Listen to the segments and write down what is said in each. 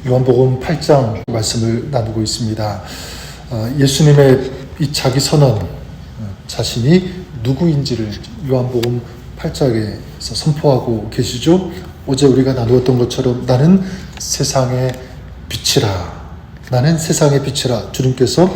요한복음 8장 말씀을 나누고 있습니다. 예수님의 이 자기 선언, 자신이 누구인지를 요한복음 8장에서 선포하고 계시죠. 어제 우리가 나누었던 것처럼 나는 세상의 빛이라, 나는 세상의 빛이라 주님께서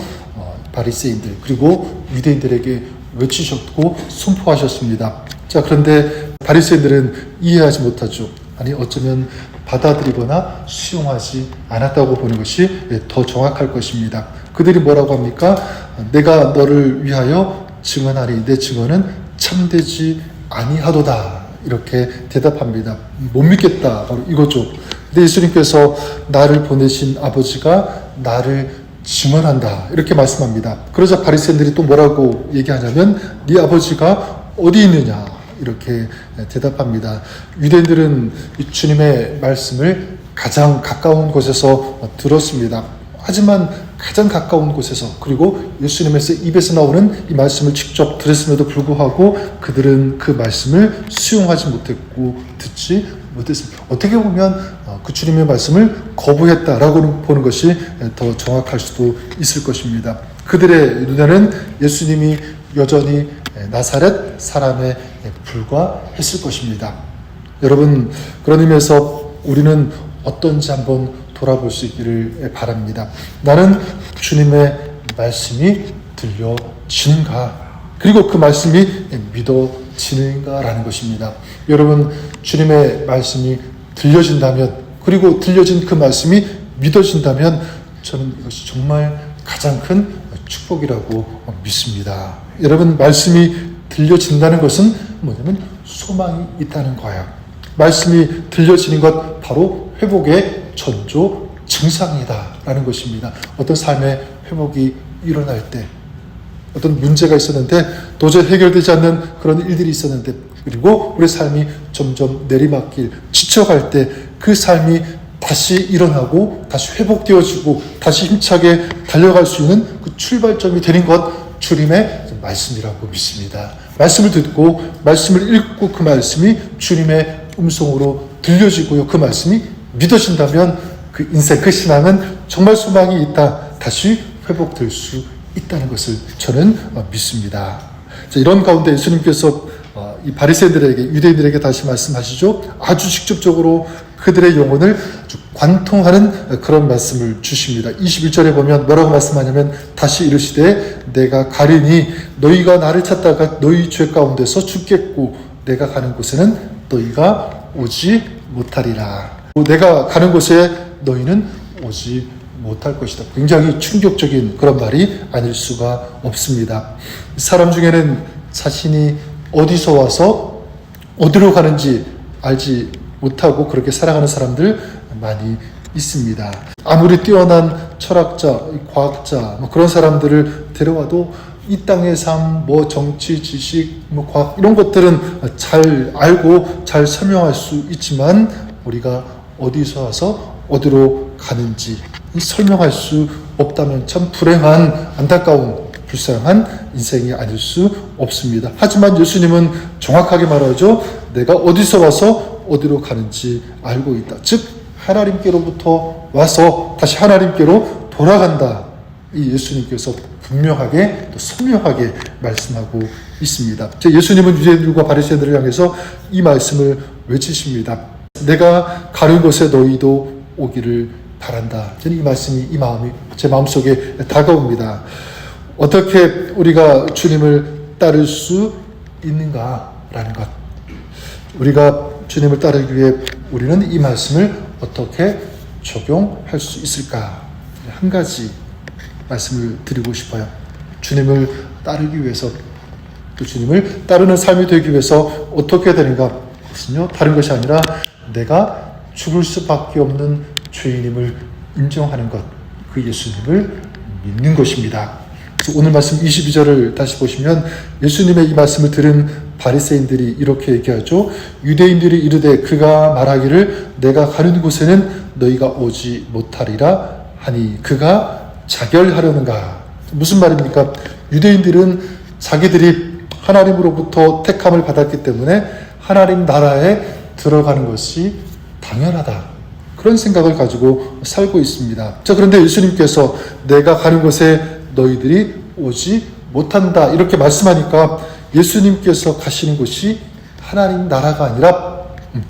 바리새인들 그리고 유대인들에게 외치셨고 선포하셨습니다. 자, 그런데 바리새인들은 이해하지 못하죠. 아니, 어쩌면 받아들이거나 수용하지 않았다고 보는 것이 더 정확할 것입니다. 그들이 뭐라고 합니까? 내가 너를 위하여 증언하리, 내 증언은 참되지 아니하도다, 이렇게 대답합니다. 못 믿겠다, 바로 이거죠. 근데 예수님께서 나를 보내신 아버지가 나를 증언한다, 이렇게 말씀합니다. 그러자 바리새인들이 또 뭐라고 얘기하냐면 네 아버지가 어디 있느냐, 이렇게 대답합니다. 유대인들은 주님의 말씀을 가장 가까운 곳에서 들었습니다. 하지만 가장 가까운 곳에서, 그리고 예수님의 입에서 나오는 이 말씀을 직접 들었음에도 불구하고 그들은 그 말씀을 수용하지 못했고 듣지 못했습니다. 어떻게 보면 그 주님의 말씀을 거부했다라고 보는 것이 더 정확할 수도 있을 것입니다. 그들의 눈에는 예수님이 여전히 나사렛 사람에 불과했을 것입니다. 여러분, 그런 의미에서 우리는 어떤지 한번 돌아볼 수 있기를 바랍니다. 나는 주님의 말씀이 들려지는가? 그리고 그 말씀이 믿어지는가라는 것입니다. 여러분, 주님의 말씀이 들려진다면, 그리고 들려진 그 말씀이 믿어진다면 저는 이것이 정말 가장 큰 축복이라고 믿습니다. 여러분, 말씀이 들려진다는 것은 뭐냐면 소망이 있다는 거예요. 말씀이 들려지는 것, 바로 회복의 전조 증상이다라는 것입니다. 어떤 삶의 회복이 일어날 때, 어떤 문제가 있었는데 도저히 해결되지 않는 그런 일들이 있었는데, 그리고 우리 삶이 점점 내리막길, 지쳐갈 때 그 삶이 다시 일어나고 다시 회복되어지고 다시 힘차게 달려갈 수 있는 그 출발점이 되는 것, 주님의 말씀이라고 믿습니다. 말씀을 듣고 말씀을 읽고 그 말씀이 주님의 음성으로 들려지고요, 그 말씀이 믿어진다면 그 인생, 그 신앙은 정말 소망이 있다, 다시 회복될 수 있다는 것을 저는 믿습니다. 자, 이런 가운데 예수님께서 이 바리새인들에게, 유대인들에게 다시 말씀하시죠. 아주 직접적으로 그들의 영혼을 관통하는 그런 말씀을 주십니다. 21절에 보면 뭐라고 말씀하냐면 다시 이르시되 내가 가리니 너희가 나를 찾다가 너희 죄 가운데서 죽겠고 내가 가는 곳에는 너희가 오지 못하리라. 내가 가는 곳에 너희는 오지 못할 것이다. 굉장히 충격적인 그런 말이 아닐 수가 없습니다. 사람 중에는 자신이 어디서 와서 어디로 가는지 알지 못하고 그렇게 살아가는 사람들 많이 있습니다. 아무리 뛰어난 철학자, 과학자, 그런 사람들을 데려와도 이 땅의 삶, 정치, 지식, 과학, 이런 것들은 잘 알고 잘 설명할 수 있지만 우리가 어디서 와서 어디로 가는지 설명할 수 없다면 참 불행한, 안타까운, 불쌍한 인생이 아닐 수 없습니다. 하지만 예수님은 정확하게 말하죠. 내가 어디서 와서 어디로 가는지 알고 있다. 즉 하나님께로부터 와서 다시 하나님께로 돌아간다. 이 예수님께서 분명하게 또 선명하게 말씀하고 있습니다. 예수님은 유대인들과 바리새인들을 향해서 이 말씀을 외치십니다. 내가 가는 곳에 너희도 오기를 바란다. 저는 이 말씀이, 이 마음이 제 마음속에 다가옵니다. 어떻게 우리가 주님을 따를 수 있는가라는 것, 우리가 주님을 따르기 위해 우리는 이 말씀을 어떻게 적용할 수 있을까? 한 가지 말씀을 드리고 싶어요. 주님을 따르기 위해서, 또 주님을 따르는 삶이 되기 위해서 어떻게 되는가? 그것은요, 다른 것이 아니라 내가 죽을 수밖에 없는 죄인임을 인정하는 것, 그 예수님을 믿는 것입니다. 그래서 오늘 말씀 22절을 다시 보시면 예수님의 이 말씀을 들은 바리새인들이 이렇게 얘기하죠. 유대인들이 이르되 그가 말하기를 내가 가는 곳에는 너희가 오지 못하리라 하니 그가 자결하려는가. 무슨 말입니까? 유대인들은 자기들이 하나님으로부터 택함을 받았기 때문에 하나님 나라에 들어가는 것이 당연하다. 그런 생각을 가지고 살고 있습니다. 자, 그런데 예수님께서 내가 가는 곳에 너희들이 오지 못한다 이렇게 말씀하니까 예수님께서 가시는 곳이 하나님 나라가 아니라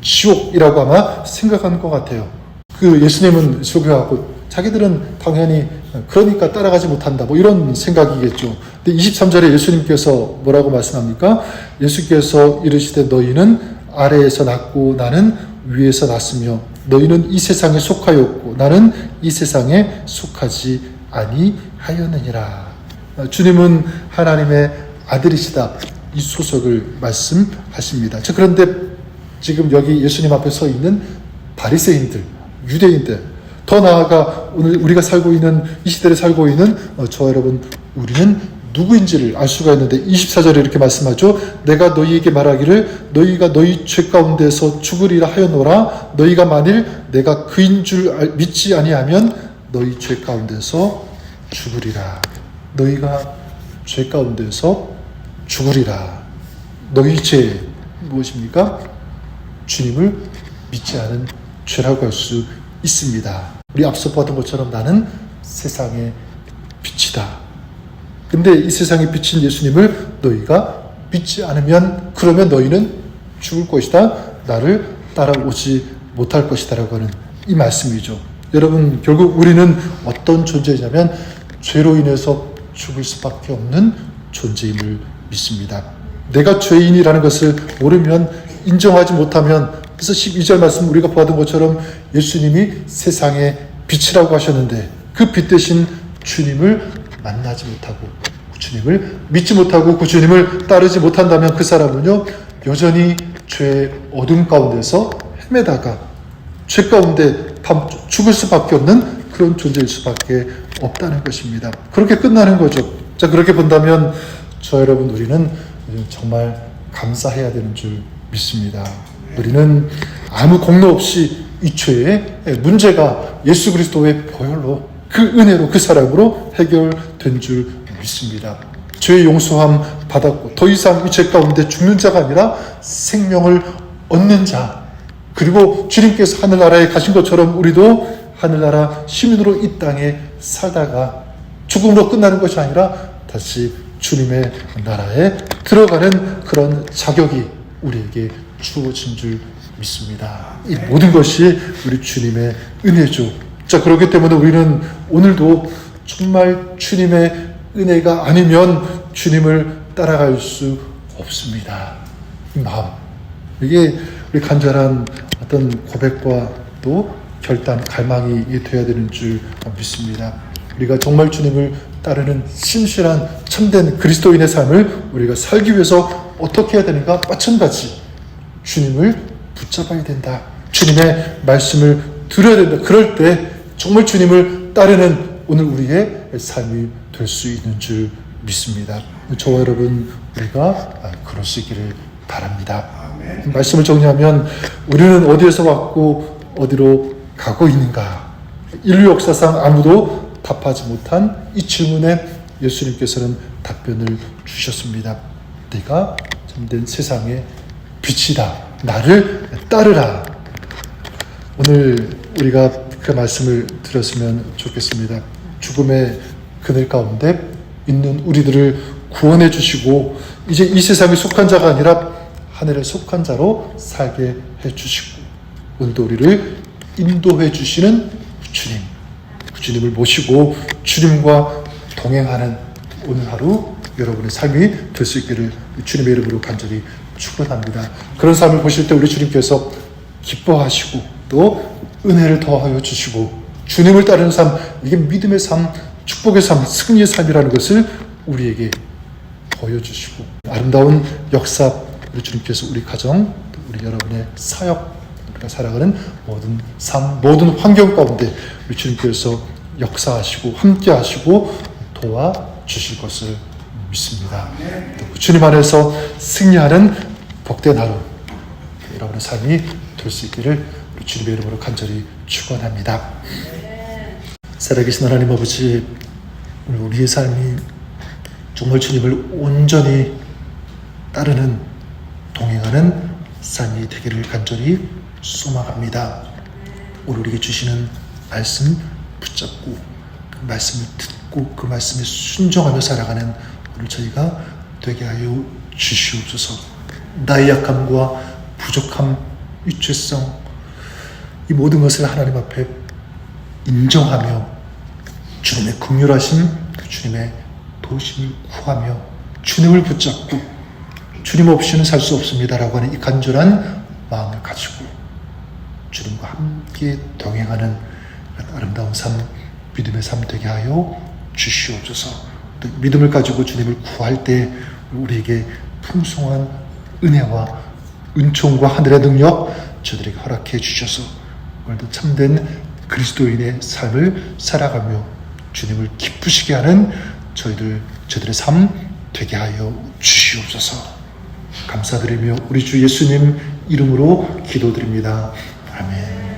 지옥이라고 아마 생각하는 것 같아요. 그 예수님은 지옥에 가고 자기들은 당연히 그러니까 따라가지 못한다 뭐 이런 생각이겠죠. 근데 23절에 예수님께서 뭐라고 말씀합니까? 예수께서 이르시되 너희는 아래에서 났고 나는 위에서 났으며 너희는 이 세상에 속하였고 나는 이 세상에 속하지 아니하였느니라. 주님은 하나님의 아들이시다 이 소석을 말씀하십니다. 자, 그런데 지금 여기 예수님 앞에 서 있는 바리새인들, 유대인들, 더 나아가 오늘 우리가 살고 있는 이 시대를 살고 있는 저와 여러분, 우리는 누구인지를 알 수가 있는데 24절에 이렇게 말씀하죠. 내가 너희에게 말하기를 너희가 너희 죄 가운데서 죽으리라 하였노라. 너희가 만일 내가 그인 줄 믿지 아니하면 너희 죄 가운데서 죽으리라. 너희가 죄 가운데서 죽으리라. 너희 죄 무엇입니까? 주님을 믿지 않은 죄라고 할 수 있습니다. 우리 앞서 보았던 것처럼 나는 세상의 빛이다. 근데 이 세상에 비친 예수님을 너희가 믿지 않으면 그러면 너희는 죽을 것이다. 나를 따라오지 못할 것이다 라고 하는 이 말씀이죠. 여러분, 결국 우리는 어떤 존재냐면 죄로 인해서 죽을 수밖에 없는 존재임을 믿습니다. 내가 죄인이라는 것을 모르면, 인정하지 못하면, 그래서 12절 말씀 우리가 보았던 것처럼 예수님이 세상의 빛이라고 하셨는데 그 빛 대신 주님을 만나지 못하고 주님을 믿지 못하고 그 주님을 따르지 못한다면 그 사람은요 여전히 죄의 어둠 가운데서 헤매다가 죄 가운데 죽을 수밖에 없는 그런 존재일 수밖에 없다는 것입니다. 그렇게 끝나는 거죠. 자, 그렇게 본다면 저 여러분, 우리는 정말 감사해야 되는 줄 믿습니다. 우리는 아무 공로 없이 이 죄의 문제가 예수 그리스도의 보혈로, 그 은혜로, 그 사랑으로 해결된 줄 믿습니다. 죄의 용서함 받았고 더 이상 이 죄 가운데 죽는 자가 아니라 생명을 얻는 자, 그리고 주님께서 하늘나라에 가신 것처럼 우리도 하늘나라 시민으로 이 땅에 살다가 죽음으로 끝나는 것이 아니라 다시 주님의 나라에 들어가는 그런 자격이 우리에게 주어진 줄 믿습니다. 이 모든 것이 우리 주님의 은혜죠. 자, 그렇기 때문에 우리는 오늘도 정말 주님의 은혜가 아니면 주님을 따라갈 수 없습니다. 이 마음, 이게 우리 간절한 어떤 고백과 또 결단, 갈망이 되어야 되는 줄 믿습니다. 우리가 정말 주님을 따르는 신실한 참된 그리스도인의 삶을 우리가 살기 위해서 어떻게 해야 되는가? 마찬가지 주님을 붙잡아야 된다. 주님의 말씀을 들어야 된다. 그럴 때 정말 주님을 따르는 오늘 우리의 삶이 될 수 있는 줄 믿습니다. 저와 여러분, 우리가 그럴 수 있기를 바랍니다. 아멘. 말씀을 정리하면 우리는 어디에서 왔고 어디로 가고 있는가? 인류 역사상 아무도 답하지 못한 이 질문에 예수님께서는 답변을 주셨습니다. 내가 참된 세상의 빛이다. 나를 따르라. 오늘 우리가 그 말씀을 들었으면 좋겠습니다. 죽음의 그늘 가운데 있는 우리들을 구원해 주시고 이제 이 세상에 속한 자가 아니라 하늘에 속한 자로 살게 해 주시고 오늘도 우리를 인도해 주시는 주님, 그 주님을 모시고 주님과 동행하는 오늘 하루 여러분의 삶이 될 수 있기를 주님의 이름으로 간절히 축원합니다. 그런 삶을 보실 때 우리 주님께서 기뻐하시고 또 은혜를 더하여 주시고 주님을 따르는 삶, 이게 믿음의 삶, 축복의 삶, 승리의 삶이라는 것을 우리에게 보여주시고 아름다운 역사, 우리 주님께서 우리 가정, 또 우리 여러분의 사역, 우리가 살아가는 모든 삶, 모든 환경 가운데 우리 주님께서 역사하시고 함께하시고 도와주실 것을 믿습니다. 또 주님 안에서 승리하는 복된 하루, 여러분의 삶이 될 수 있기를 우리 주님의 이름으로 간절히 축원합니다. 살아계신 하나님 아버지, 우리의 삶이 정말 주님을 온전히 따르는, 동행하는 삶이 되기를 간절히 소망합니다. 오늘 우리에게 주시는 말씀 붙잡고 그 말씀을 듣고 그 말씀에 순종하며 살아가는 오늘 저희가 되게 하여 주시옵소서. 나의 약함과 부족함, 유죄성, 이 모든 것을 하나님 앞에 인정하며 주님의 긍휼하심, 주님의 도우심을 구하며 주님을 붙잡고 주님 없이는 살 수 없습니다라고 하는 이 간절한 마음을 가지고 주님과 함께 동행하는 아름다운 삶, 믿음의 삶 되게 하여 주시옵소서. 또 믿음을 가지고 주님을 구할 때 우리에게 풍성한 은혜와 은총과 하늘의 능력 저들에게 허락해 주셔서 오늘도 참된 그리스도인의 삶을 살아가며 주님을 기쁘시게 하는 저희들의 삶 되게 하여 주시옵소서. 감사드리며 우리 주 예수님 이름으로 기도드립니다. 아멘.